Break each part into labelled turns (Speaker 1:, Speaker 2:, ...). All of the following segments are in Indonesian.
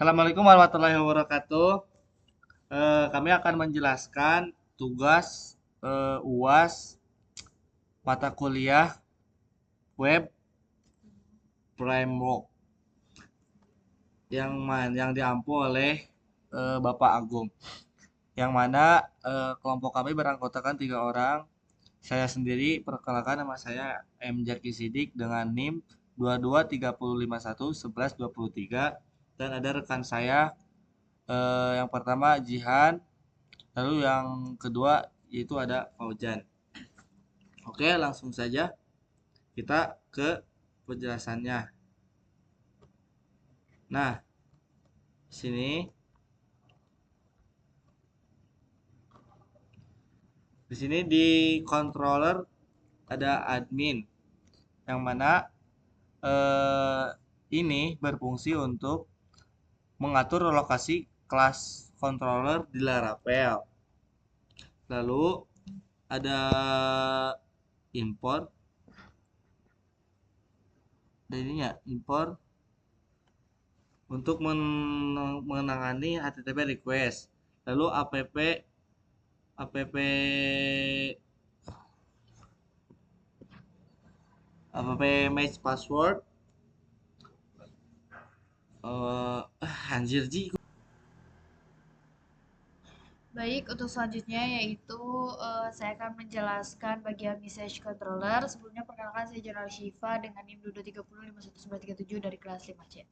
Speaker 1: Assalamualaikum warahmatullahi wabarakatuh. Kami akan menjelaskan tugas UAS mata kuliah web framework yang diampu oleh Bapak Agung. Yang mana kelompok kami beranggotakan 3 orang. Saya sendiri, perkenalkan nama saya M. Jaki Sidik dengan NIM 2230511123, dan ada rekan saya yang pertama Jihan, lalu yang kedua yaitu ada Fauzan. Oke, langsung saja kita ke penjelasannya. Nah, sini di sini di controller ada admin, yang mana eh, ini berfungsi untuk mengatur lokasi kelas controller di Laravel. Lalu ada import, dan ininya import untuk menangani HTTP request. Lalu app match password. Anjir Ji.
Speaker 2: Baik, untuk selanjutnya yaitu saya akan menjelaskan bagian message controller. Sebelumnya perkenalkan saya Jonal Shiva dengan NIM 2230511937 dari kelas 5C.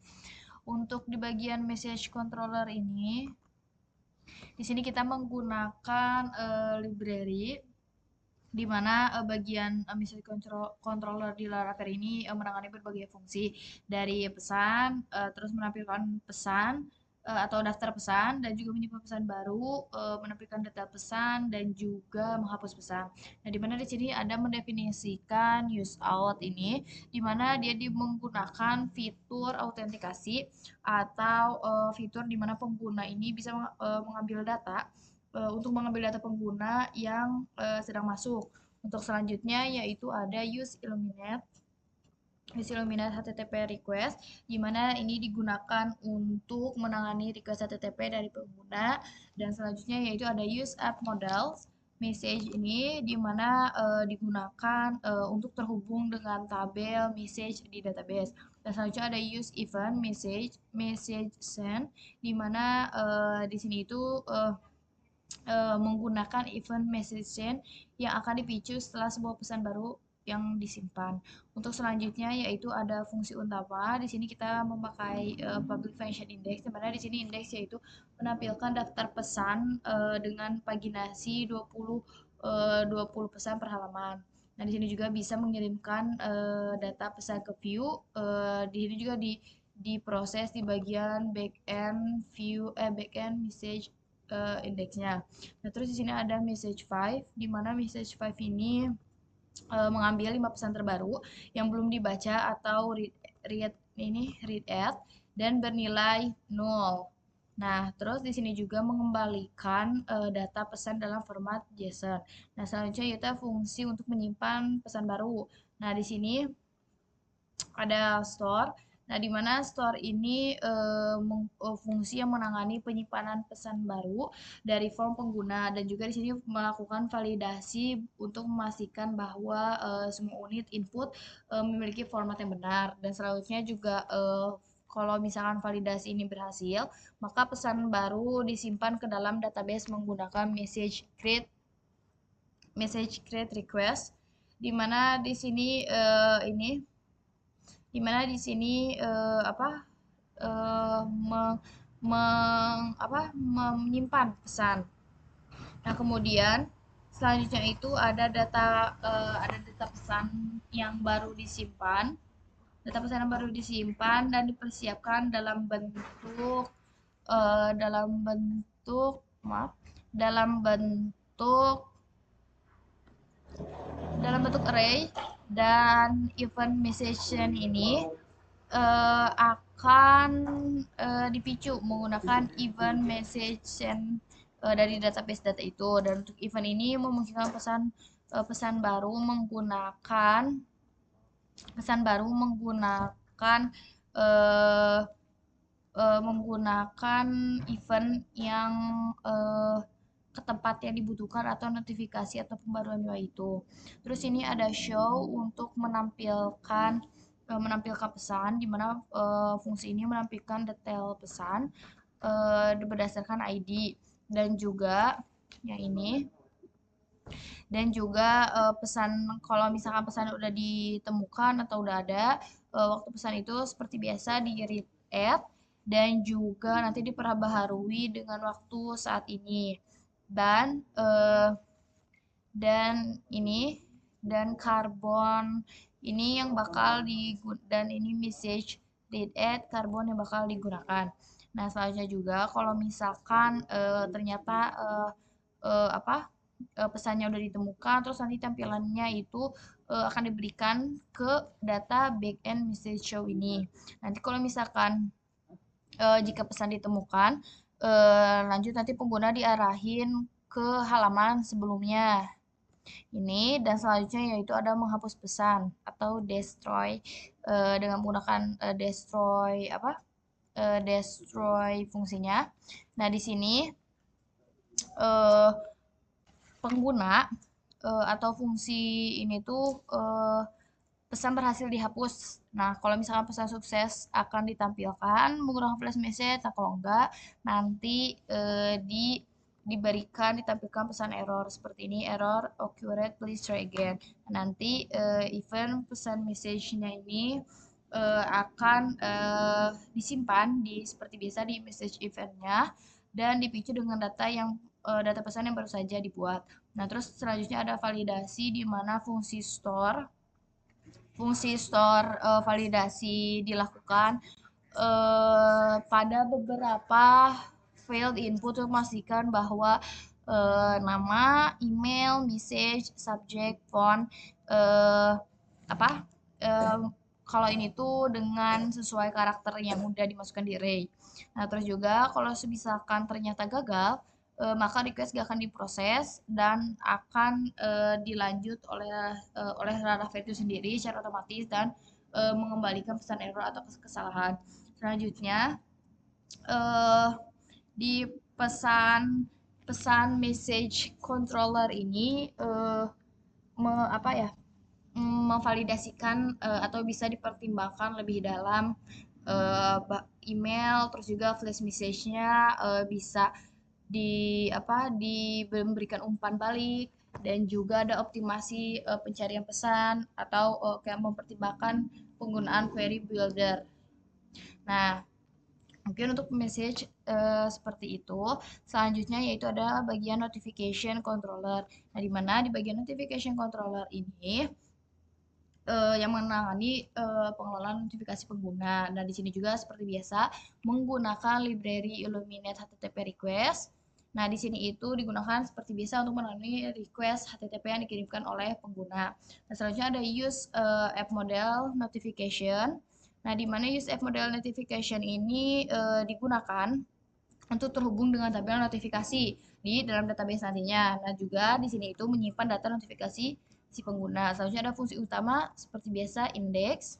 Speaker 2: Untuk di bagian message controller ini, di sini kita menggunakan library di mana bagian message controller di Laravel ini menangani berbagai fungsi dari pesan, terus menampilkan pesan atau daftar pesan, dan juga menyimpan pesan baru, menampilkan data pesan, dan juga menghapus pesan. Nah, di mana di sini ada mendefinisikan use out ini, di mana dia menggunakan fitur autentikasi atau fitur di mana pengguna ini bisa mengambil data untuk mengambil data pengguna yang sedang masuk. Untuk selanjutnya yaitu ada use illuminate HTTP request, di mana ini digunakan untuk menangani request HTTP dari pengguna. Dan selanjutnya yaitu ada use app models message ini, di mana digunakan untuk terhubung dengan tabel message di database. Dan selanjutnya ada use event message send, di mana di sini itu menggunakan event message chain yang akan dipicu setelah sebuah pesan baru yang disimpan. Untuk selanjutnya yaitu ada fungsi untapa. Di sini kita memakai public function index, di mana di sini index yaitu menampilkan daftar pesan dengan paginasi 20 pesan per halaman. Nah, di sini juga bisa mengirimkan data pesan ke view. Di sini juga diproses di bagian backend message indeksnya. Nah, terus di sini ada message 5, di mana message 5 ini mengambil 5 pesan terbaru yang belum dibaca atau read at dan bernilai 0. Nah, terus di sini juga mengembalikan data pesan dalam format JSON. Nah, selanjutnya yaitu fungsi untuk menyimpan pesan baru. Nah, di sini ada store. Nah, di mana store ini fungsi yang menangani penyimpanan pesan baru dari form pengguna, dan juga di sini melakukan validasi untuk memastikan bahwa semua unit input memiliki format yang benar. Dan selanjutnya juga kalau misalkan validasi ini berhasil, maka pesan baru disimpan ke dalam database menggunakan message create request, di mana di sini ini di mana di sini eh, me- menyimpan pesan. Nah, kemudian selanjutnya itu ada data pesan yang baru disimpan. Data pesan yang baru disimpan dan dipersiapkan dalam bentuk maaf dalam bentuk array, dan event message ini akan dipicu menggunakan event message dari database data itu. Dan untuk event ini memungkinkan pesan baru menggunakan menggunakan event yang ke tempat yang dibutuhkan atau notifikasi atau pembaruan UI itu. Terus ini ada show untuk menampilkan pesan di mana fungsi ini menampilkan detail pesan berdasarkan ID dan juga yang ini pesan kalau misalkan pesan udah ditemukan atau udah ada waktu pesan itu seperti biasa di read add dan juga nanti diperbaharui dengan waktu saat ini dan dan ini dan karbon ini yang bakal dan ini message read add karbon yang bakal digunakan. Nah, selanjutnya juga kalau misalkan ternyata pesannya udah ditemukan terus nanti tampilannya itu akan diberikan ke data backend message show ini. Nanti kalau misalkan jika pesan ditemukan lanjut nanti pengguna diarahin ke halaman sebelumnya ini dan selanjutnya yaitu ada menghapus pesan atau destroy dengan menggunakan destroy fungsinya. Nah, di sini eh, pengguna atau fungsi ini tuh pesan berhasil dihapus. Nah, kalau misalkan pesan sukses akan ditampilkan menggunakan flash message, nah kalau enggak nanti ditampilkan pesan error seperti ini, error occurred, please try again. Nanti event pesan message-nya ini akan disimpan seperti biasa di message event-nya dan dipicu dengan data pesan yang baru saja dibuat. Nah, terus selanjutnya ada validasi di mana fungsi store validasi dilakukan pada beberapa failed input untuk memastikan bahwa nama, email, message, subject, font, apa kalau ini tuh dengan sesuai karakter yang udah dimasukkan di array. Nah, terus juga kalau misalkan ternyata gagal, maka request gak akan diproses dan akan dilanjut oleh Rara itu sendiri secara otomatis dan mengembalikan pesan error atau kesalahan. Selanjutnya di pesan message controller ini memvalidasikan atau bisa dipertimbangkan lebih dalam email terus juga flash message-nya bisa diberikan umpan balik dan juga ada optimasi pencarian pesan atau kayak mempertimbangkan penggunaan query builder. Nah, mungkin untuk message seperti itu. Selanjutnya yaitu ada bagian notification controller. Nah, di mana di bagian notification controller ini yang menangani pengelolaan notifikasi pengguna. Nah, di sini juga seperti biasa menggunakan library Illuminate HTTP request. Nah, di sini itu digunakan seperti biasa untuk menangani request HTTP yang dikirimkan oleh pengguna. Nah, selanjutnya ada use app model notification. Nah, di mana use app model notification ini digunakan untuk terhubung dengan tampilan notifikasi di dalam database nantinya. Nah, juga di sini itu menyimpan data notifikasi si pengguna. Selanjutnya ada fungsi utama seperti biasa index.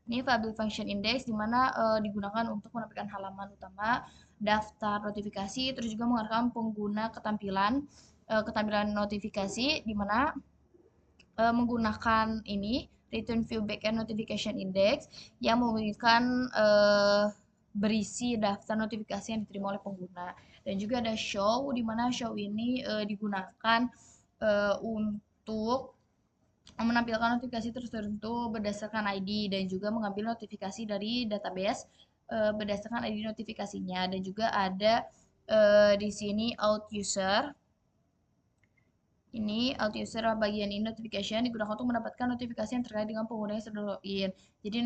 Speaker 2: Ini variable function index di mana digunakan untuk menampilkan halaman utama, daftar notifikasi, terus juga mengarahkan pengguna ketampilan notifikasi di mana menggunakan ini return view backend notification index yang memberikan berisi daftar notifikasi yang diterima oleh pengguna. Dan juga ada show di mana show ini digunakan untuk menampilkan notifikasi tertentu berdasarkan ID dan juga mengambil notifikasi dari database berdasarkan ID notifikasinya dan juga ada di sini out user. Ini out user bagian ini notification digunakan untuk mendapatkan notifikasi yang terkait dengan pengguna yang sudah login. Jadi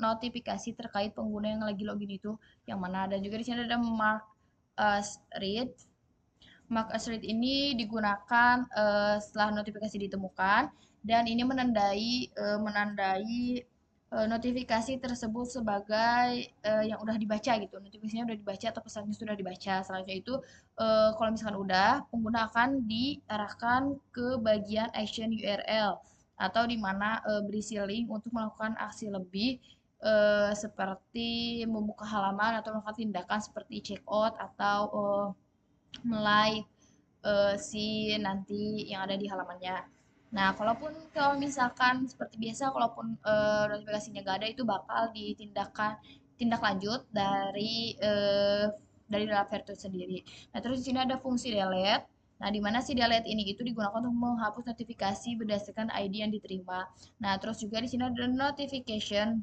Speaker 2: notifikasi terkait pengguna yang lagi login itu yang mana. Dan juga di sini ada mark as read. Mark as read ini digunakan setelah notifikasi ditemukan dan ini menandai notifikasi tersebut sebagai yang udah dibaca gitu. Notifikasinya udah dibaca atau pesannya sudah dibaca. Selanjutnya itu kalau misalkan udah, pengguna akan diarahkan ke bagian action URL atau di mana berisi link untuk melakukan aksi lebih seperti membuka halaman atau melakukan tindakan seperti check out atau mulai si nanti yang ada di halamannya. Nah, kalau misalkan seperti biasa, kalaupun notifikasinya nggak ada, itu bakal tindak lanjut dari Laravel itu sendiri. Nah, terus di sini ada fungsi delete. Nah, di mana si delete ini itu digunakan untuk menghapus notifikasi berdasarkan ID yang diterima. Nah, terus juga di sini ada notification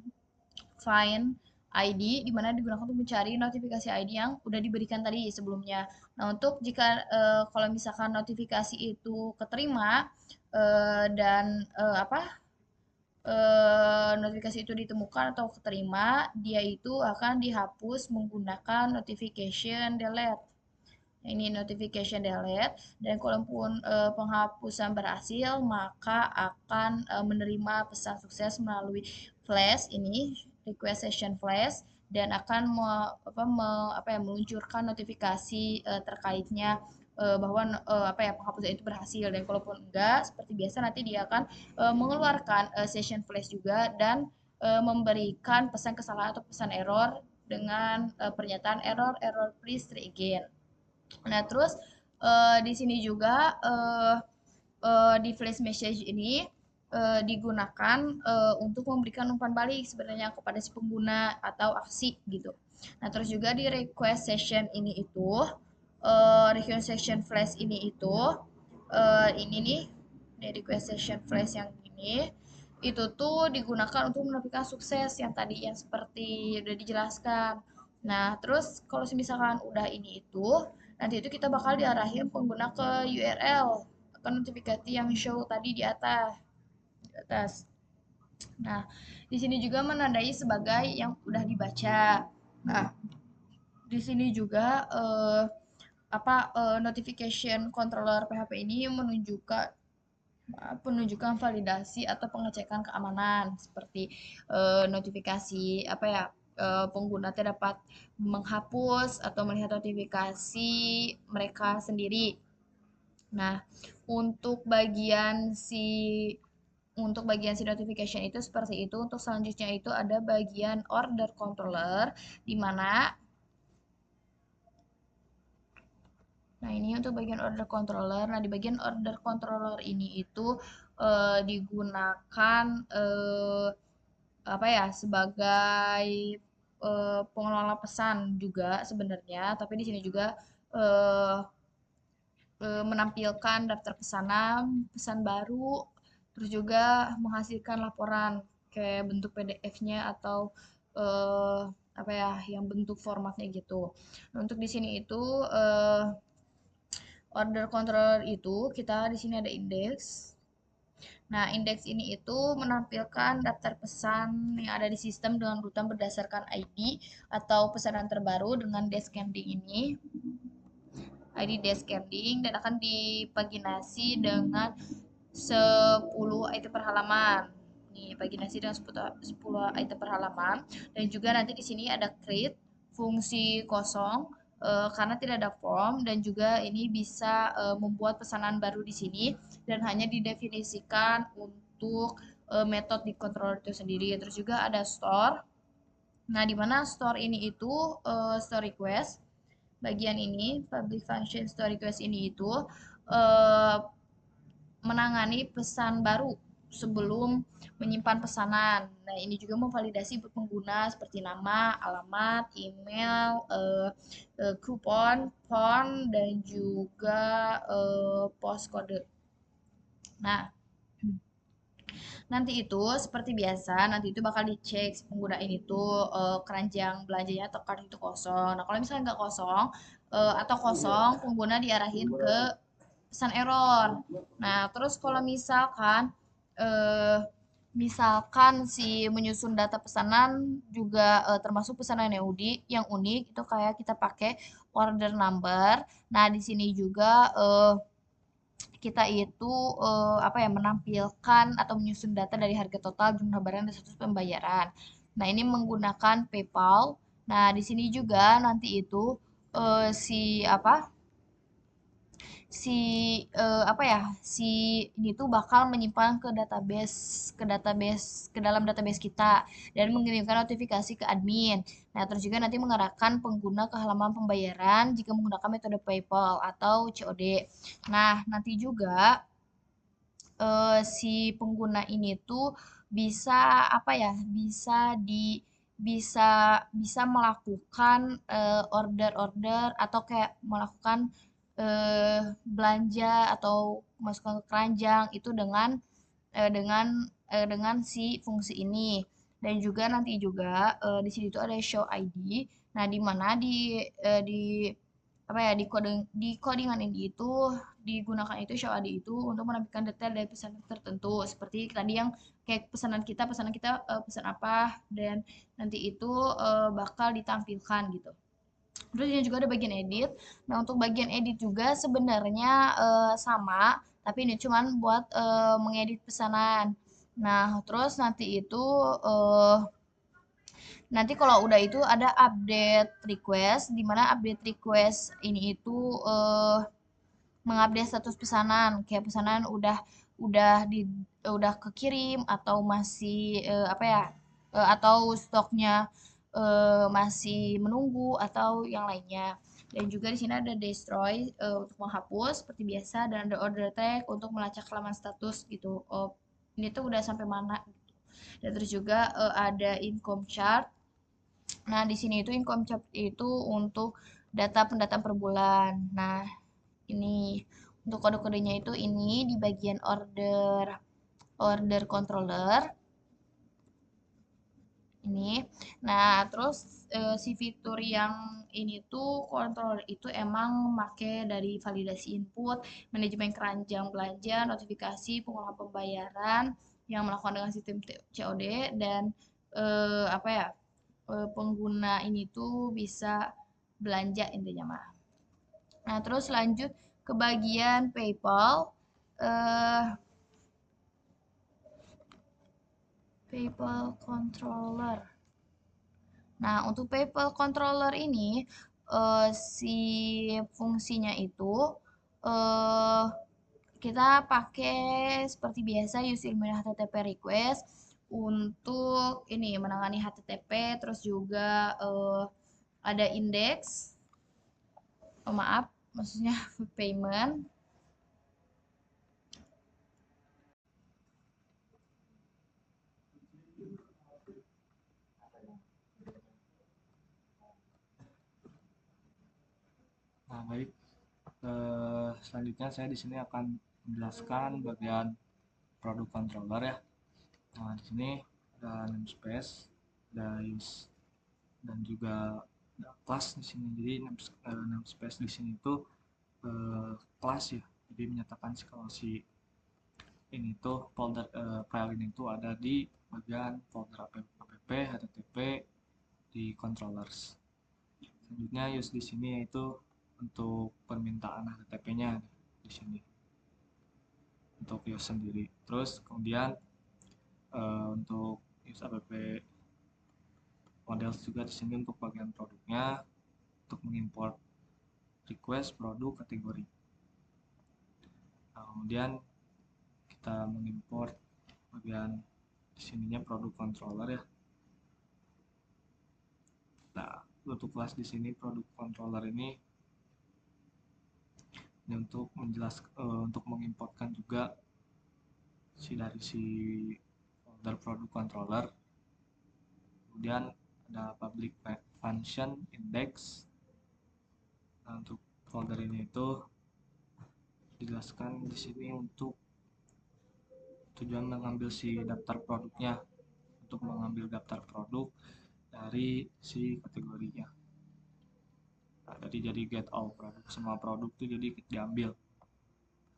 Speaker 2: find ID di mana digunakan untuk mencari notifikasi ID yang udah diberikan tadi sebelumnya. Nah, untuk jika kalau misalkan notifikasi itu keterima dan notifikasi itu ditemukan atau keterima, dia itu akan dihapus menggunakan notification delete. Nah, ini notification delete dan kalaupun penghapusan berhasil maka akan menerima pesan sukses melalui flash ini request session flash dan akan meluncurkan notifikasi terkaitnya bahwa penghapusan itu berhasil dan kalaupun enggak seperti biasa nanti dia akan mengeluarkan session flash juga dan memberikan pesan kesalahan atau pesan error dengan pernyataan error please try again. Nah, terus di sini juga di flash message ini digunakan untuk memberikan umpan balik sebenarnya kepada si pengguna atau aksi gitu. Nah, terus juga di request session ini itu request session flash ini itu ini nih di request session flash yang ini itu tuh digunakan untuk menemukan sukses yang tadi yang seperti udah dijelaskan. Nah, terus kalau misalkan udah ini itu nanti itu kita bakal diarahin pengguna ke URL atau notifikasi yang show tadi di atas. Nah, di sini juga menandai sebagai yang udah dibaca. Nah, di sini juga notification controller PHP ini penunjukan validasi atau pengecekan keamanan seperti notifikasi pengguna dapat menghapus atau melihat notifikasi mereka sendiri. Nah, untuk bagian si notification itu seperti itu. Untuk selanjutnya itu ada bagian order controller di mana Nah, ini untuk bagian order controller. Nah, di bagian order controller ini itu digunakan sebagai pengelola pesan juga sebenarnya, tapi di sini juga eh, menampilkan daftar pesanan, pesan baru, terus juga menghasilkan laporan kayak bentuk PDF-nya atau eh, yang bentuk formatnya gitu. Nah, untuk di sini itu order controller itu kita di sini ada indeks. Nah, indeks ini itu menampilkan daftar pesan yang ada di sistem dengan urutan berdasarkan ID atau pesanan terbaru dengan descending ini. ID descending dan akan dipaginasi dengan 10 item per halaman. Nih, paginasi dengan 10 item per halaman dan juga nanti di sini ada create fungsi kosong karena tidak ada form dan juga ini bisa membuat pesanan baru di sini dan hanya didefinisikan untuk metode di controller itu sendiri. Terus juga ada store. Nah, di mana store ini itu store request bagian ini public function store request ini itu eh, menangani pesan baru sebelum menyimpan pesanan. Nah, ini juga memvalidasi pengguna seperti nama, alamat, email, kupon, font, dan juga post kode. Nah, nanti itu seperti biasa, nanti itu bakal dicek si pengguna ini tuh keranjang belanjanya atau kartu itu kosong. Nah, kalau misalnya nggak kosong atau kosong, pengguna diarahin ke pesan error. Nah, terus kalau misalkan si menyusun data pesanan juga termasuk pesanan yang unik itu kayak kita pakai order number. Nah, di sini juga kita itu menampilkan atau menyusun data dari harga total, jumlah barang dan status pembayaran. Nah, ini menggunakan PayPal. Nah, di sini juga nanti itu si si apa ya, si ini tuh bakal menyimpan ke dalam database kita dan mengirimkan notifikasi ke admin. Nah, terus juga nanti mengarahkan pengguna ke halaman pembayaran jika menggunakan metode PayPal atau COD. Nah, nanti juga si pengguna ini tuh bisa apa ya, bisa bisa melakukan order-order atau kayak melakukan belanja atau masukkan ke keranjang itu dengan si fungsi ini. Dan juga nanti juga di sini tuh ada show ID. Nah, di mana di apa ya, di codingan ini itu digunakan itu show ID itu untuk menampilkan detail dari pesanan tertentu seperti tadi yang kayak pesanan kita pesan apa, dan nanti itu bakal ditampilkan gitu. Terus ini juga ada bagian edit. Nah, untuk bagian edit juga sebenarnya sama, tapi ini cuman buat mengedit pesanan. Nah, terus nanti kalau udah itu ada update request, di mana update request ini itu mengupdate status pesanan, kayak pesanan udah kekirim atau masih apa ya, atau stoknya masih menunggu atau yang lainnya. Dan juga di sini ada destroy untuk menghapus seperti biasa, dan ada order tag untuk melacak halaman status gitu. Oh, ini tuh udah sampai mana gitu. Dan terus juga ada income chart. Nah, di sini itu income chart itu untuk data pendataan per bulan. Nah, ini untuk kode-kodenya itu ini di bagian order order controller ini. Nah, terus si fitur yang ini tuh controller itu emang make dari validasi input, manajemen keranjang belanja, notifikasi, pengolahan pembayaran yang melakukan dengan sistem COD, dan apa ya, pengguna ini tuh bisa belanja intinya mah. Nah, terus lanjut ke bagian PayPal. eh PayPal controller. Nah, untuk PayPal controller ini si fungsinya itu eh kita pakai seperti biasa use email HTTP request untuk ini menangani HTTP, terus juga ada index, oh maaf, maksudnya payment.
Speaker 1: Nah, baik. Selanjutnya saya di sini akan menjelaskan bagian produk controller ya. Nah, di sini ada namespace, ada use, dan juga ada class di sini. Jadi namespace di sini itu kelas ya. Jadi menyatakan sih kalau si ini tuh folder file ini tuh ada di bagian folder app, http di controllers. Selanjutnya use di sini yaitu untuk permintaan HTTP-nya di sini untuk use sendiri. Terus kemudian untuk use app models juga di sini untuk bagian produknya untuk mengimport request produk kategori. Nah, kemudian kita mengimport bagian di sininya produk controller ya. Nah, untuk kelas di sini produk controller ini untuk untuk mengimportkan juga dari si folder produk controller. Kemudian ada public function index. Nah, untuk folder ini itu dijelaskan di sini untuk tujuan mengambil si daftar produknya, untuk mengambil daftar produk dari si kategorinya. Nah, jadi get all produk, semua produk itu jadi diambil.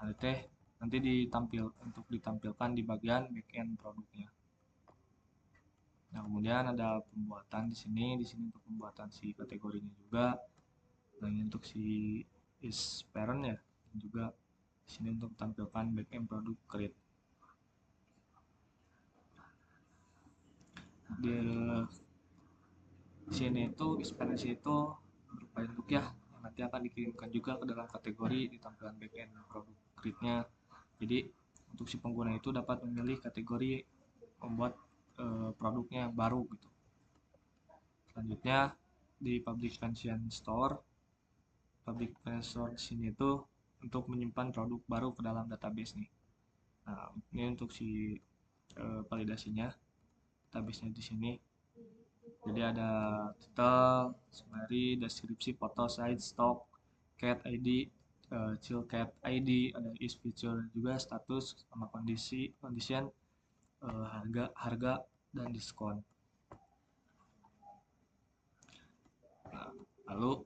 Speaker 1: Nah, teh nanti ditampilkan di bagian backend produknya. Nah, kemudian ada pembuatan di sini untuk pembuatan si kategorinya juga. Nah, ini untuk si is parent ya, dan juga di sini untuk tampilkan backend produk create. Di sini itu is parent itu berupa induk ya, nanti akan dikirimkan juga ke dalam kategori di tampilan backend produk create-nya. Jadi untuk si pengguna itu dapat memilih kategori membuat produknya yang baru gitu. Selanjutnya di public function store, public function store di sini itu untuk menyimpan produk baru ke dalam database nih. Nah, ini untuk si validasinya, database-nya di sini. Jadi ada title, summary, deskripsi, foto, size, stock, cat ID, chill cat ID, ada is feature juga, status sama kondisi, condition, harga dan diskon. Nah, lalu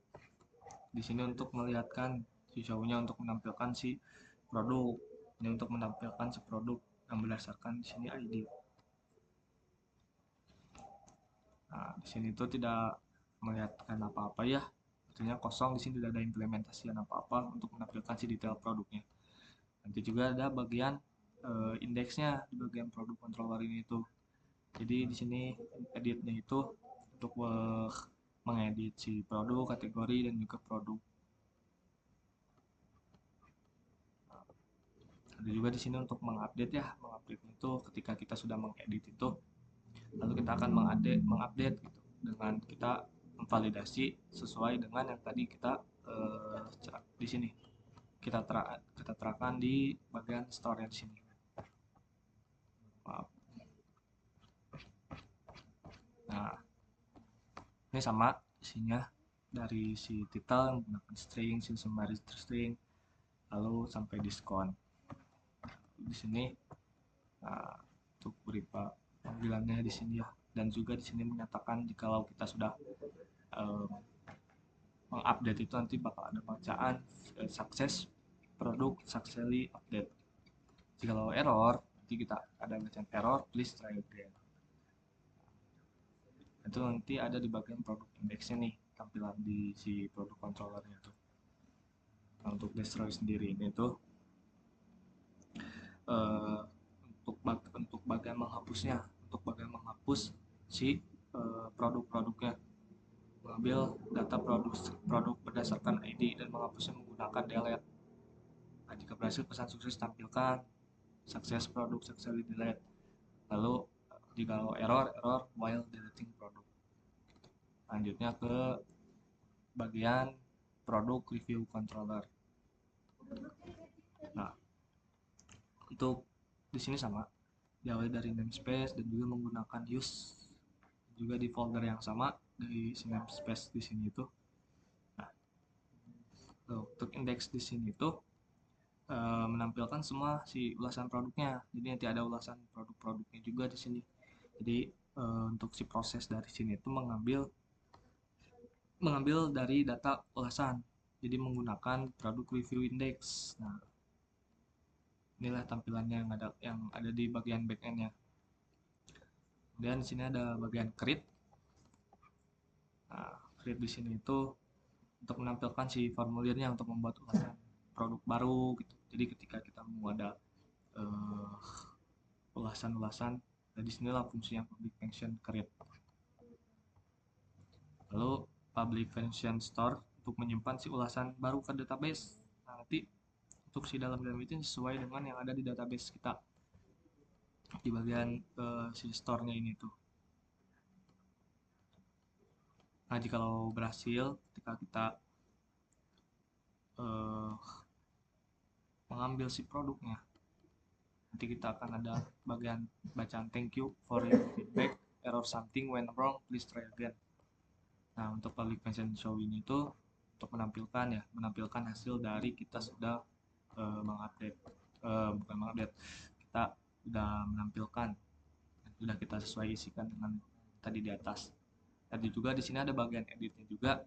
Speaker 1: di sini untuk melihatkan si show-nya untuk menampilkan si produk. Ini untuk menampilkan si produk yang berdasarkan di sini ID. Nah, di sini tuh tidak melihatkan apa-apa ya. Artinya kosong, di sini tidak ada implementasian apa-apa untuk menampilkan si detail produknya. Nanti juga ada bagian indeksnya di bagian produk controller ini itu. Jadi di sini editnya itu untuk mengedit si produk, kategori dan juga produk. Ada juga di sini untuk mengupdate ya, mengupdate itu ketika kita sudah mengedit itu, lalu kita akan mengupdate gitu dengan kita memvalidasi sesuai dengan yang tadi kita di sini kita terapkan di bagian store di sini. Maaf. Nah, ini sama isinya dari si title menggunakan string, si summary string, lalu sampai diskon. Di sini nah, untuk berupa panggilannya di sini ya, dan juga di sini menyatakan jikalau kita sudah mengupdate itu nanti bakal ada bacaan sukses produk successfully update. Jikalau error nanti kita ada bacaan error, please try again. Itu nanti ada di bagian produk indexnya nih, tampilan di si produk controllernya tuh. Nah, untuk destroy sendiri ini tuh untuk bagian menghapusnya, untuk bagian menghapus si produk-produknya, mengambil data produk berdasarkan ID dan menghapusnya menggunakan delete. Nah, jika berhasil pesan sukses tampilkan sukses produk successfully delete. Lalu jika error while deleting produk. Lanjutnya ke bagian produk review controller. Nah, untuk di sini sama, diawali dari namespace dan juga menggunakan use juga di folder yang sama dari si namespace di sini itu. Nah, untuk indeks di sini itu menampilkan semua si ulasan produknya. Jadi nanti ada ulasan produk-produknya juga di sini. Jadi untuk si proses dari sini itu mengambil dari data ulasan. Jadi menggunakan produk review index. Nah, inilah tampilannya yang ada di bagian backendnya. Kemudian di sini ada bagian create. Nah, create di sini itu untuk menampilkan si formulirnya untuk membuat ulasan produk baru gitu. Jadi ketika kita mau ada ulasan-ulasan, nah disinilah fungsi yang public function create. Lalu public function store untuk menyimpan si ulasan baru ke database. Nah, nanti untuk si dalam itu sesuai dengan yang ada di database kita di bagian si store-nya ini tuh. Nah, jikalau berhasil ketika kita mengambil si produknya, nanti kita akan ada bagian bacaan thank you for your feedback, error something went wrong, please try again. Nah, untuk public function show ini tuh untuk menampilkan hasil dari kita sudah mengupdate, bukan mengupdate, kita sudah menampilkan, sudah kita sesuai isikan dengan tadi di atas. Tadi juga di sini ada bagian editnya juga,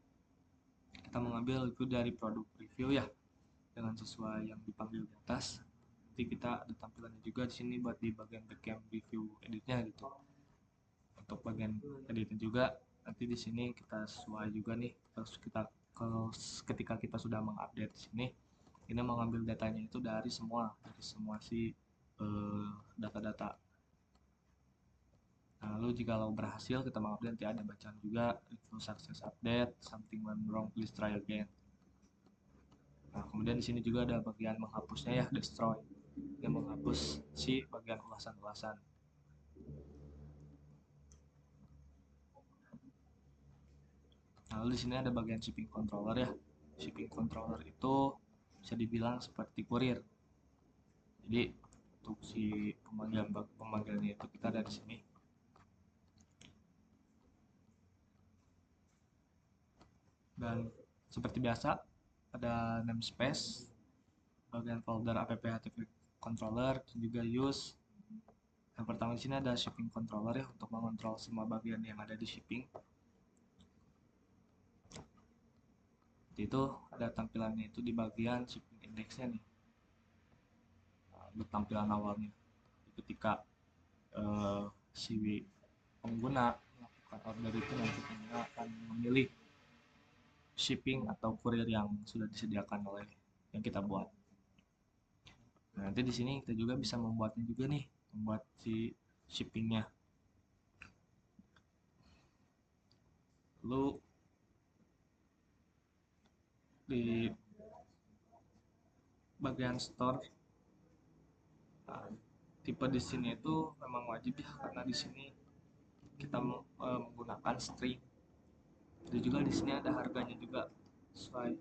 Speaker 1: kita mengambil itu dari produk review ya, dengan sesuai yang dipanggil di atas. Nanti kita ada tampilannya juga di sini buat di bagian backend review editnya gitu. Untuk bagian editnya juga nanti di sini kita sesuai juga nih. Terus ketika kita sudah mengupdate di sini, ini mengambil datanya itu dari semua si data-data. Nah, lalu jika lo berhasil kita mengupdate nanti ada bacaan juga review success update, something went wrong, please try again. Nah, kemudian di sini juga ada bagian menghapusnya ya, destroy, yang menghapus si bagian ulasan-ulasan. Lalu di sini ada bagian shipping controller ya. Shipping controller itu bisa dibilang seperti kurir. Jadi untuk si pemanggilannya itu kita ada di sini. Dan seperti biasa ada namespace, bagian folder app HTTP controller, dan juga use. Yang pertama di sini ada shipping controller ya untuk mengontrol semua bagian yang ada di shipping. Itu ada tampilannya itu di bagian shipping indexnya nih. Untuk tampilan awalnya ketika si pengguna melakukan order itu nanti pengguna akan memilih shipping atau kurir yang sudah disediakan oleh yang kita buat. Nah, nanti di sini kita juga bisa membuatnya juga nih, membuat si shippingnya. Lalu di bagian store, nah, tipe di sini itu memang wajib ya karena di sini kita menggunakan string. Dan juga di sini ada harganya juga sesuai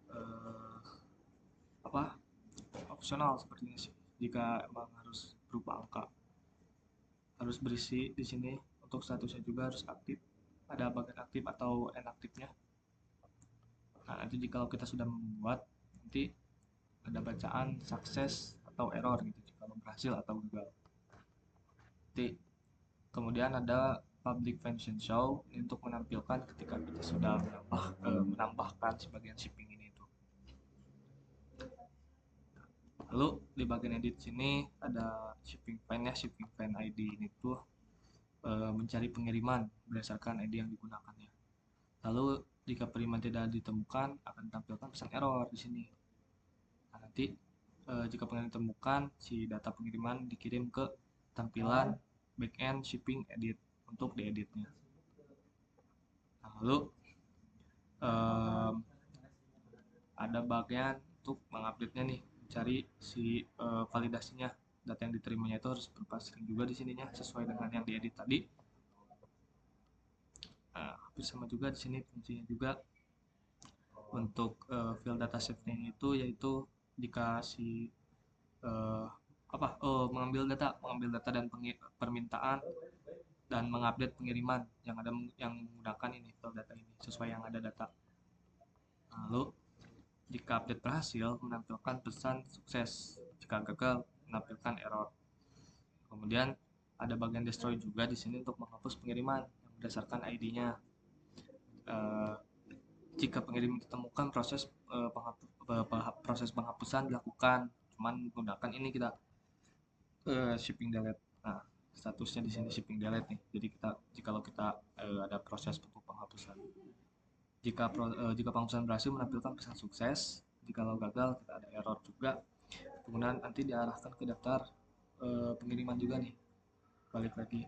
Speaker 1: eh, apa opsional sepertinya sih. Jika emang harus berupa angka, harus berisi di sini. Untuk statusnya juga harus aktif, ada bagian aktif atau inaktifnya. Nah, nanti jika kita sudah membuat, nanti ada bacaan sukses atau error gitu jika berhasil atau gagal. Nanti kemudian ada public function show ini untuk menampilkan ketika kita sudah menambahkan sebagian shipping ini itu. Lalu di bagian edit sini ada shipping pane ya, shipping pane ID ini tuh mencari pengiriman berdasarkan ID yang digunakannya. Lalu jika pengiriman tidak ditemukan akan tampilkan pesan error di sini. Nah, nanti jika pengiriman ditemukan, si data pengiriman dikirim ke tampilan backend shipping edit untuk dieditnya. Nah, lalu ada bagian untuk mengupdate-nya nih, cari si validasinya, data yang diterimanya itu harus berupa string juga di sininya sesuai dengan yang diedit tadi. Nah, sama juga di sini fungsinya juga untuk field data save-nya itu yaitu jika si mengambil data dan permintaan dan mengupdate pengiriman yang ada yang menggunakan ini field data ini sesuai yang ada data. Lalu jika update berhasil menampilkan pesan sukses, jika gagal menampilkan error. Kemudian ada bagian destroy juga di sini untuk menghapus pengiriman yang berdasarkan ID-nya. Jika pengirim ditemukan proses penghapusan dilakukan, cuman menggunakan ini kita shipping delete. Nah, statusnya di sini shipping delete nih. Jadi jikalau kita ada proses untuk penghapusan. Jika penghapusan berhasil menampilkan pesan sukses, jikalau gagal kita ada error juga. Kemudian nanti diarahkan ke daftar pengiriman juga nih. Balik lagi.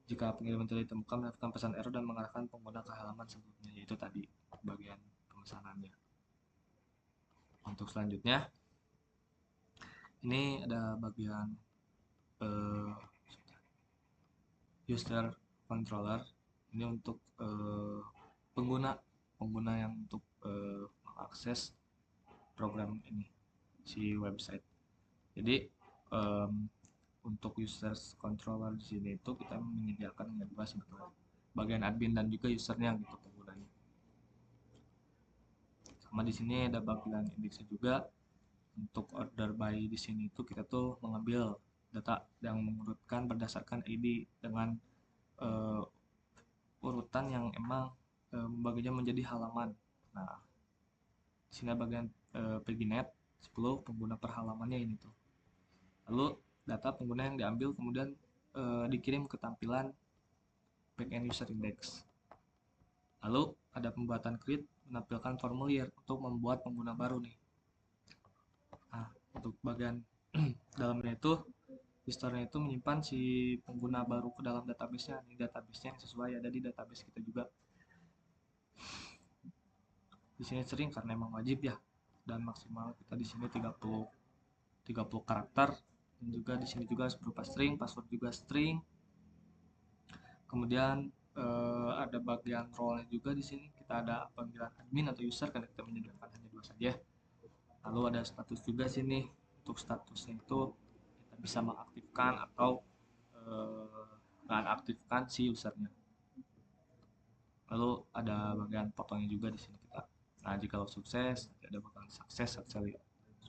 Speaker 1: Jika pengiriman tidak ditemukan, mendapatkan pesan error dan mengarahkan pengguna ke halaman sebelumnya, yaitu tadi bagian pemesanannya. Untuk selanjutnya, ini ada bagian user controller. Ini untuk pengguna yang untuk mengakses program ini, si website. Jadi untuk users controller di sini itu kita menyediakan dua sebetulnya, bagian admin dan juga usernya gitu penggunanya. Sama di sini ada bagian indeksnya juga. Untuk order by di sini itu kita tuh mengambil data yang mengurutkan berdasarkan ID dengan urutan yang emang membaginya menjadi halaman. Nah, di sini bagian paginet 10 pengguna per halamannya ini tuh. Lalu data pengguna yang diambil kemudian dikirim ke tampilan backend user index. Lalu ada pembuatan create menampilkan formulir untuk membuat pengguna baru nih. Nah, untuk bagian dalamnya itu store-nya itu menyimpan si pengguna baru ke dalam database-nya. Ini database-nya yang sesuai ada di database kita juga. Di sini sering karena emang wajib ya dan maksimal kita di sini 30 karakter, dan juga di sini juga berupa string, password juga string. Kemudian ada bagian role juga di sini. Kita ada panggilan admin atau user karena kita menyediakan hanya dua saja. Lalu ada status juga sini. Untuk statusnya itu kita bisa mengaktifkan atau nonaktifkan si usernya. Lalu ada bagian fotonya juga di sini kita. Nah, jika sukses, ada bagian sukses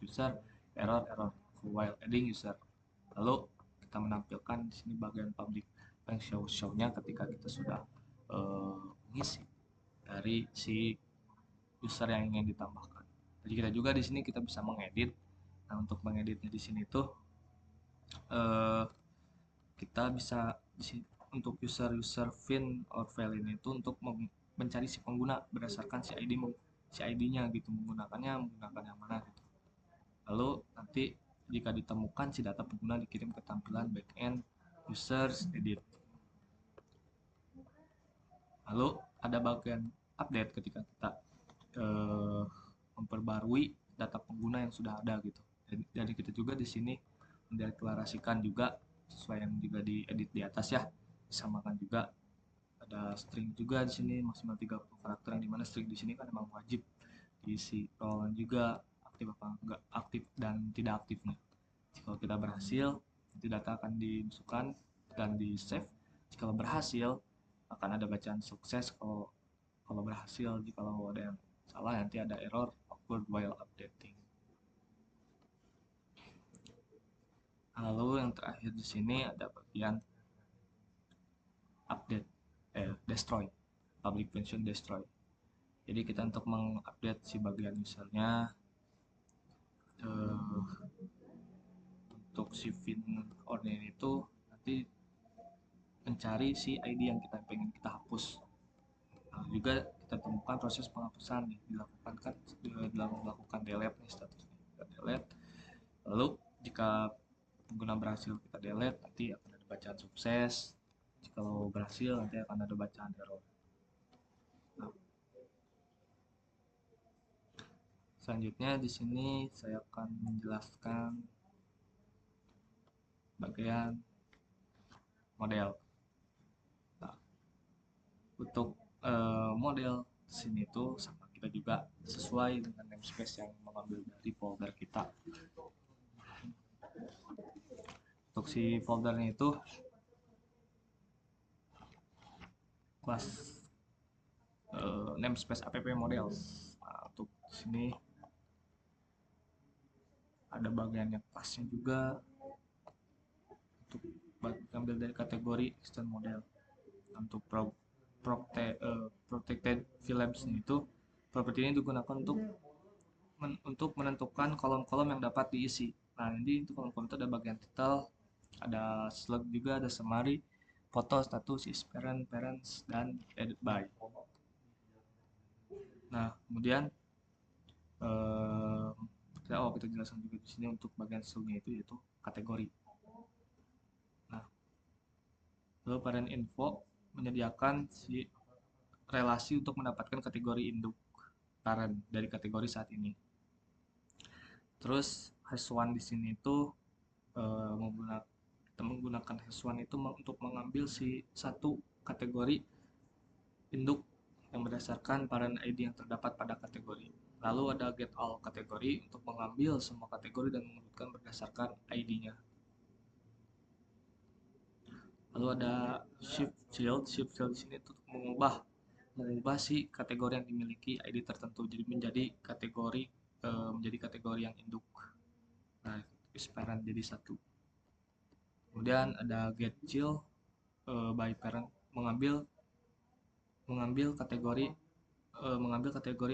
Speaker 1: user, error while adding user. Lalu kita menampilkan di sini bagian public yang show-nya ketika kita sudah mengisi dari si user yang ingin ditambahkan. Jadi kita juga di sini kita bisa mengedit. Nah, untuk mengeditnya di sini tuh kita bisa di sini untuk user fin or value itu untuk mencari si pengguna berdasarkan si ID-nya gitu, menggunakan yang mana gitu. Lalu nanti jika ditemukan si data pengguna dikirim ke tampilan backend users edit. Lalu ada bagian update ketika kita memperbarui data pengguna yang sudah ada gitu. Jadi kita juga di sini mendeklarasikan juga sesuai yang juga diedit di atas ya. Disamakan juga ada string juga di sini maksimal 30 karakter, yang dimana string di sini kan memang wajib diisi role juga aktif apa enggak, aktif dan tidak aktifnya. Jika kita berhasil, nanti data akan dimasukkan dan di save. Jika berhasil akan ada bacaan sukses. Kalau berhasil, jika ada yang salah nanti ada error awkward while updating. Lalu yang terakhir di sini ada bagian update destroy, public function destroy. Jadi kita untuk mengupdate si bagian usernya, untuk si fin order itu nanti mencari si ID yang kita pengen kita hapus. Nah, juga kita temukan proses penghapusan nih, dilakukan delete nih statusnya, kita delete. Lalu jika pengguna berhasil kita delete, nanti akan ada bacaan sukses. Jika berhasil nanti akan ada bacaan error. Nah, selanjutnya di sini saya akan menjelaskan bagian model. Nah, untuk model sini tuh sama kita juga sesuai dengan namespace yang mengambil dari folder kita. Untuk si foldernya itu kelas namespace app model. Nah, untuk sini ada bagiannya kelasnya juga untuk ambil dari kategori extend model. Untuk protected films itu properti ini digunakan untuk menentukan kolom-kolom yang dapat diisi. Nah, ini untuk kolom-kolom itu ada bagian title, ada slug juga, ada summary, foto, status, is parents, dan edit by. Nah, kemudian kita jelaskan juga di sini untuk bagian slugnya itu yaitu kategori. Nah, lalu parent info menyediakan si relasi untuk mendapatkan kategori induk parent dari kategori saat ini. Terus hash1 di sini itu kita menggunakan hash1 itu untuk mengambil si satu kategori induk yang berdasarkan parent ID yang terdapat pada kategori. Lalu ada get all kategori untuk mengambil semua kategori dan mengurutkan berdasarkan ID-nya. Lalu ada shift field di sini untuk mengubah si kategori yang dimiliki ID tertentu jadi menjadi kategori yang induk. Nah, is parent jadi satu. Kemudian ada get child by parent mengambil kategori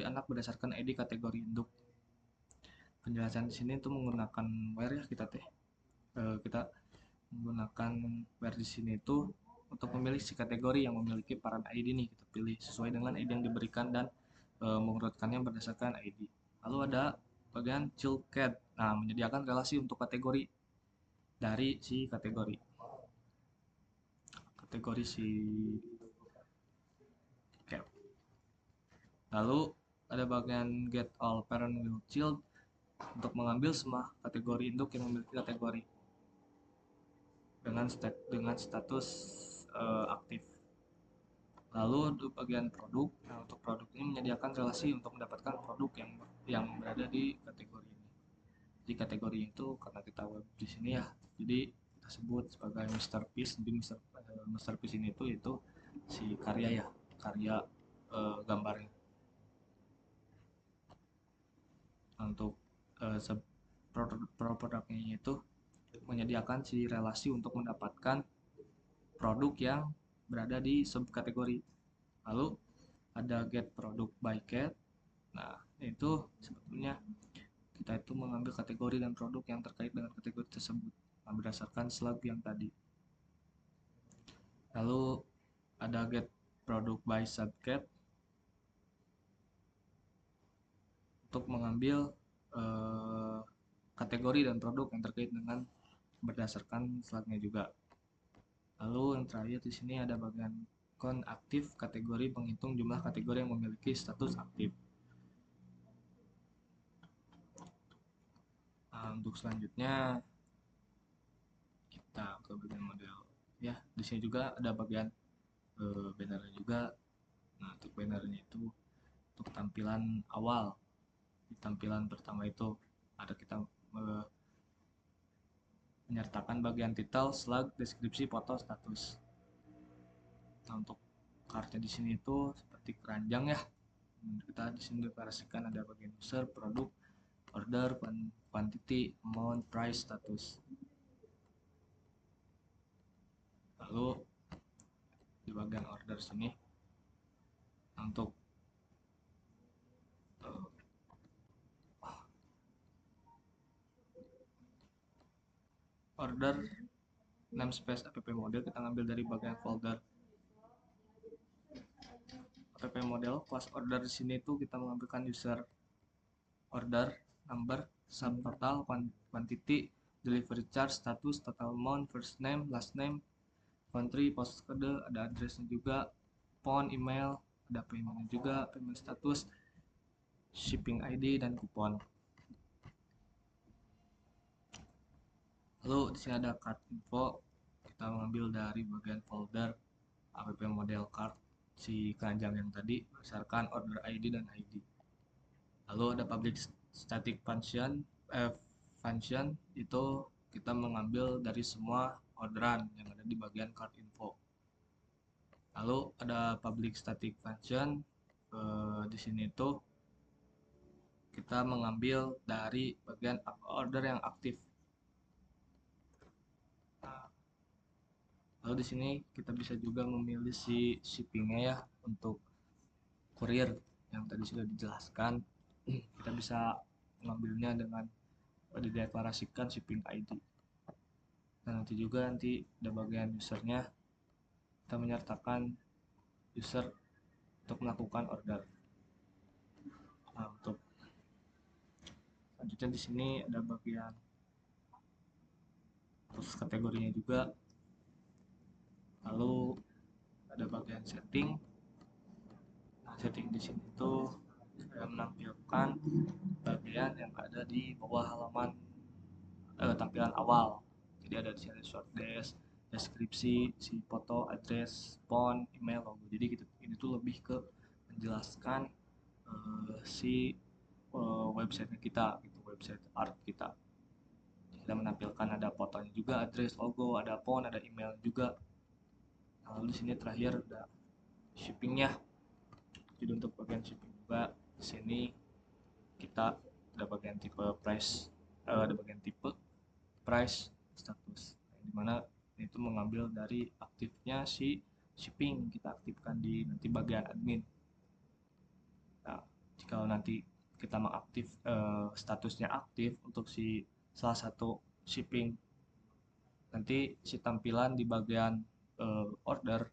Speaker 1: anak berdasarkan ID kategori induk. Penjelasan di sini itu menggunakan where ya kita menggunakan where di sini itu untuk memilih si kategori yang memiliki parent ID nih, kita pilih sesuai dengan ID yang diberikan dan mengurutkannya berdasarkan ID. Lalu ada bagian child cat, nah menyediakan relasi untuk kategori dari si kategori si cat. Lalu ada bagian get all parent will child untuk mengambil semua kategori induk yang memiliki kategori dengan status aktif. Lalu untuk bagian produk, nah untuk produk ini menyediakan relasi untuk mendapatkan produk yang berada di kategori ini. Di kategori itu karena kita web di sini ya, jadi kita sebut sebagai masterpiece. Jadi masterpiece ini itu si karya ya, karya gambarnya. Untuk produknya itu menyediakan si relasi untuk mendapatkan produk yang berada di subkategori. Lalu ada get product by cat. Nah, itu sebetulnya kita itu mengambil kategori dan produk yang terkait dengan kategori tersebut berdasarkan slug yang tadi. Lalu ada get product by subcat untuk mengambil kategori dan produk yang terkait dengan berdasarkan slugnya juga. Lalu yang terakhir di sini ada bagian count aktif, kategori penghitung jumlah kategori yang memiliki status aktif. Nah, untuk selanjutnya kita ke bagian model ya. Di sini juga ada bagian bannernya juga. Nah, untuk bannernya itu untuk tampilan awal. Di tampilan pertama itu ada kita menyertakan bagian title, slug, deskripsi, foto, status. Nah, untuk kartnya di sini itu seperti keranjang ya. Kita di sini deklarasikan ada bagian user, produk, order, quantity, amount, price, status. Lalu di bagian order sini untuk order namespace app model kita ngambil dari bagian folder app model. Class order di sini tuh kita mengambilkan user, order, number, subtotal, quantity, delivery charge, status, total amount, first name, last name, country, postcode, ada addressnya juga, phone, email, ada paymentnya juga, payment status, shipping ID, dan kupon. Lalu di sini ada card info, kita mengambil dari bagian folder app model card si keranjang yang tadi berdasarkan order ID dan ID. Lalu ada public static function itu kita mengambil dari semua orderan yang ada di bagian card info. Lalu ada public static function di sini tuh kita mengambil dari bagian order yang aktif. Lalu di sini kita bisa juga memilih si shippingnya ya, untuk kurir yang tadi sudah dijelaskan. Kita bisa mengambilnya dengan dideklarasikan shipping ID. Dan nanti juga ada bagian usernya, kita menyertakan user untuk melakukan order. Nah, untuk selanjutnya di sini ada bagian terus kategorinya juga. Lalu ada bagian setting. Nah, setting di sini tuh saya menampilkan bagian yang ada di bawah halaman tampilan awal. Jadi ada di sini short deskripsi, si foto, address, phone, email, logo. Jadi gitu, ini tuh lebih ke menjelaskan si website kita, gitu, website art kita. Kita menampilkan ada fotonya juga, address, logo, ada phone, ada email juga. Lalu di sini terakhir ada shippingnya. Jadi untuk bagian shipping juga di sini kita ada bagian tipe price, ada bagian tipe price, status, dimana itu mengambil dari aktifnya si shipping, kita aktifkan di nanti bagian admin. Nah, jika nanti kita mengaktif statusnya aktif untuk si salah satu shipping, nanti si tampilan di bagian order,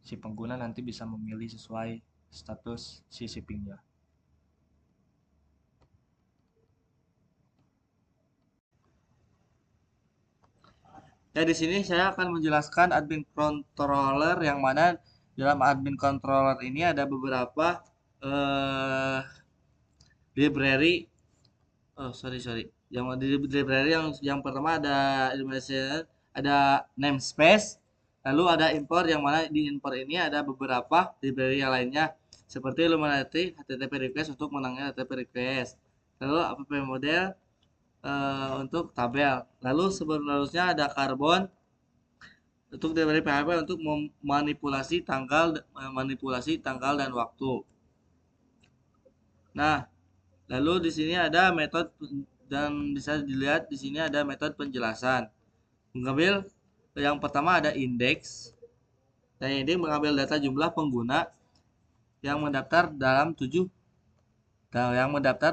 Speaker 1: si pengguna nanti bisa memilih sesuai status si shippingnya. Ya, di sini saya akan menjelaskan admin controller, yang mana dalam admin controller ini ada beberapa eh, library. Oh, sorry. Yang di library yang pertama ada information, ada namespace, lalu ada import yang mana di import ini ada beberapa library yang lainnya seperti Illuminati HTTP request untuk menangnya HTTP request. Lalu app model untuk tabel. Lalu sebenarnya ada Carbon untuk library PHP untuk manipulasi tanggal dan waktu. Nah, lalu di sini ada metode dan bisa dilihat di sini ada metode penjelasan. Mengambil yang pertama ada indeks. Dan ini mengambil data jumlah pengguna yang mendaftar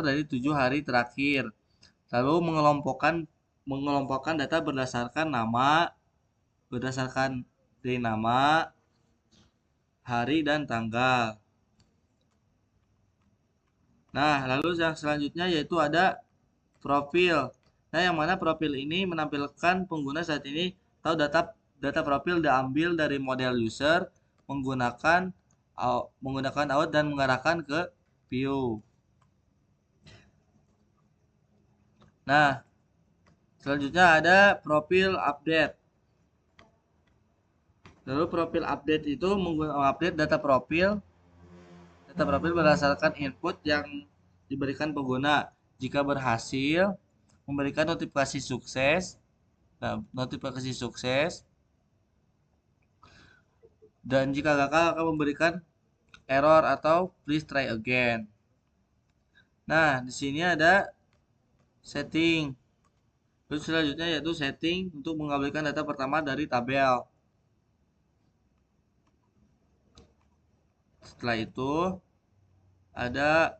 Speaker 1: dari 7 hari terakhir. Lalu mengelompokkan data berdasarkan dari nama, hari dan tanggal. Nah, lalu yang selanjutnya yaitu ada profil. Nah, yang mana profil ini menampilkan pengguna saat ini tahu data profil diambil dari model user menggunakan out dan mengarahkan ke view. Nah, selanjutnya ada profil update. Lalu profil update itu mengupdate data profil berdasarkan input yang diberikan pengguna. Jika berhasil, memberikan notifikasi sukses. Nah, notifikasi sukses. Dan jika gagal akan memberikan error atau please try again. Nah, di sini ada setting. Terus selanjutnya yaitu setting untuk mengambilkan data pertama dari tabel. Setelah itu ada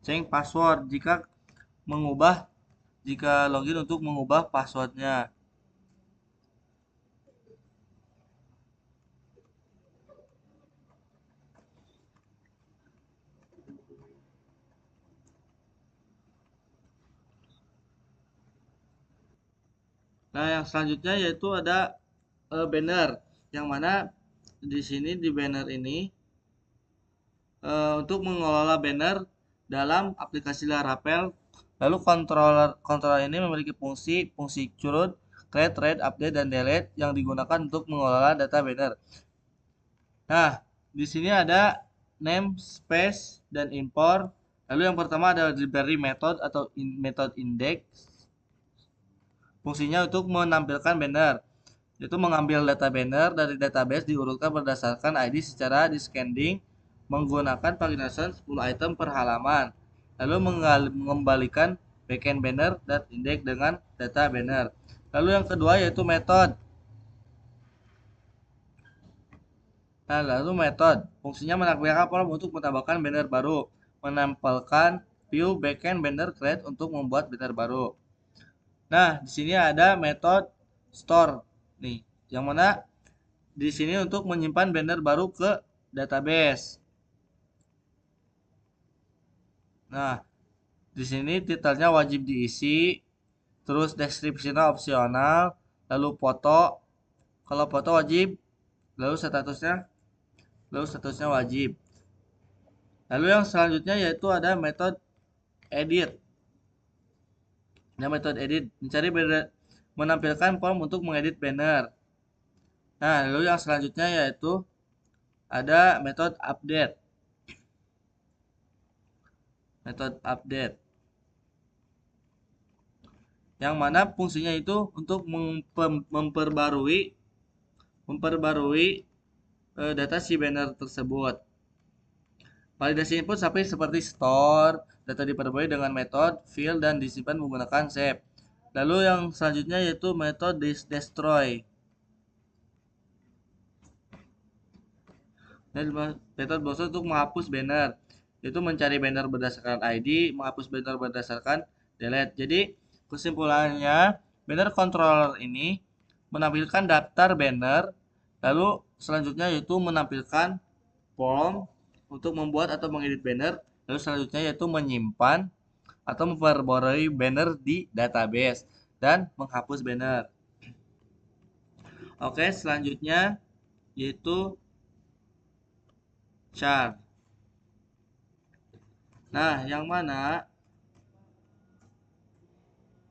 Speaker 1: change password jika login untuk mengubah passwordnya. Nah, yang selanjutnya yaitu ada banner, yang mana di sini di banner ini untuk mengelola banner dalam aplikasi Laravel. Lalu controller ini memiliki fungsi curut, create, read, update, dan delete yang digunakan untuk mengelola data banner. Nah, di sini ada namespace dan import. Lalu yang pertama ada library method atau method index. Fungsinya untuk menampilkan banner, yaitu mengambil data banner dari database diurutkan berdasarkan ID secara descending menggunakan paginasan 10 item per halaman. Lalu mengembalikan backend banner dan indeks dengan data banner. Lalu yang kedua yaitu method. Nah, lalu method fungsinya menampilkan form untuk menambahkan banner baru, menempelkan view backend banner create untuk membuat banner baru. Nah, di sini ada metode store nih, yang mana di sini untuk menyimpan banner baru ke database. Nah, di sini titelnya wajib diisi, terus deskripsinya opsional, lalu foto. Kalau foto wajib, lalu statusnya wajib. Lalu yang selanjutnya yaitu ada metode edit. Nah, metode edit menampilkan form untuk mengedit banner. Nah, lalu yang selanjutnya yaitu ada metode update. Yang mana fungsinya itu untuk memperbarui data si banner tersebut. Validasi input seperti store, data diperbarui dengan metode fill dan disimpan menggunakan save. Lalu yang selanjutnya yaitu metode destroy. Dan metode browser untuk menghapus banner, yaitu mencari banner berdasarkan ID, menghapus banner berdasarkan delete. Jadi kesimpulannya, banner controller ini menampilkan daftar banner, lalu selanjutnya yaitu menampilkan form untuk membuat atau mengedit banner, lalu selanjutnya yaitu menyimpan atau memperbarui banner di database dan menghapus banner. Oke, selanjutnya yaitu chart. Nah, yang mana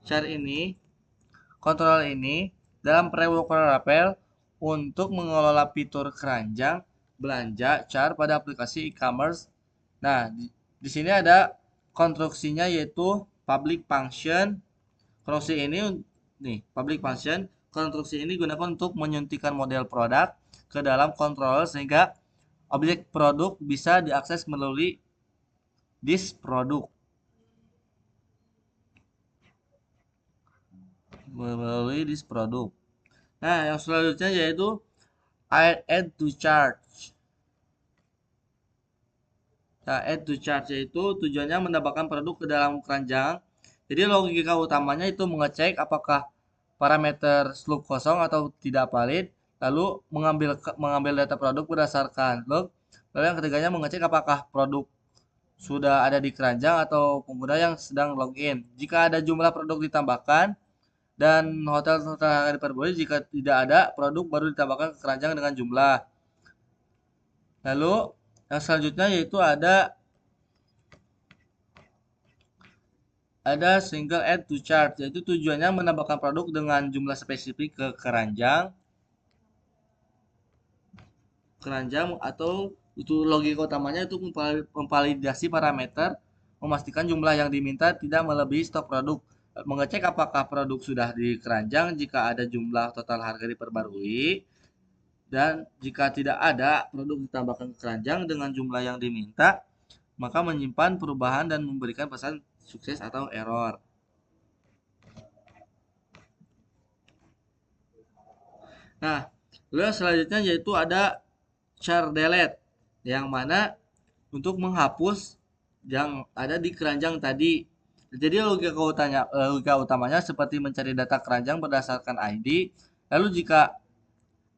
Speaker 1: char ini, kontrol ini dalam framework Laravel untuk mengelola fitur keranjang belanja char pada aplikasi e-commerce. Nah, di sini ada konstruksinya yaitu public function. Konstruksi ini nih, public function. Konstruksi ini digunakan untuk menyuntikkan model produk ke dalam controller sehingga objek produk bisa diakses melalui disk produk. Melalui disk produk. Nah, yang selanjutnya yaitu add to charge. Nah, add to charge yaitu tujuannya menambahkan produk ke dalam keranjang. Jadi logika utamanya itu mengecek apakah parameter slug kosong atau tidak valid, lalu mengambil data produk berdasarkan log. Lalu yang ketiganya mengecek apakah produk sudah ada di keranjang atau pengguna yang sedang login. Jika ada jumlah produk ditambahkan dan hotel-hotel yang diperboleh, jika tidak ada produk baru ditambahkan ke keranjang dengan jumlah. Lalu yang selanjutnya yaitu ada single add to chart, yaitu tujuannya menambahkan produk dengan jumlah spesifik ke keranjang atau itu logika utamanya itu memvalidasi parameter, memastikan jumlah yang diminta tidak melebihi stok produk, mengecek apakah produk sudah di keranjang jika ada jumlah total harga diperbarui, dan jika tidak ada produk ditambahkan ke keranjang dengan jumlah yang diminta, maka menyimpan perubahan dan memberikan pesan sukses atau error. Nah, lalu selanjutnya yaitu ada char delete, yang mana untuk menghapus yang ada di keranjang tadi. Jadi logika utamanya seperti mencari data keranjang berdasarkan ID, lalu jika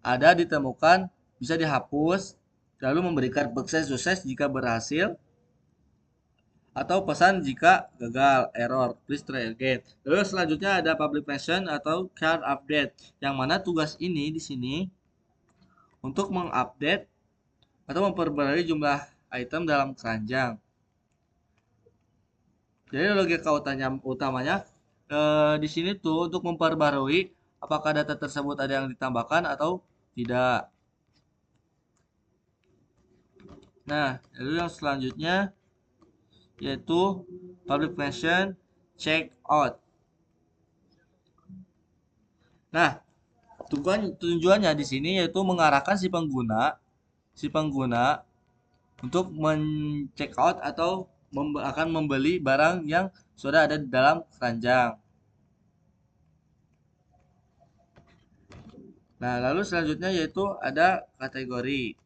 Speaker 1: ada ditemukan bisa dihapus, lalu memberikan sukses jika berhasil, atau pesan jika gagal, error, please try again. Lalu selanjutnya ada public mention atau card update, yang mana tugas ini di sini untuk mengupdate atau memperbarui jumlah item dalam keranjang. Jadi logika utamanya di sini tuh untuk memperbarui apakah data tersebut ada yang ditambahkan atau tidak. Nah, lalu yang selanjutnya yaitu public mention check out. Nah, tujuannya di sini yaitu mengarahkan si pengguna untuk men-check out atau akan membeli barang yang sudah ada di dalam keranjang. Nah, lalu selanjutnya yaitu ada kategori.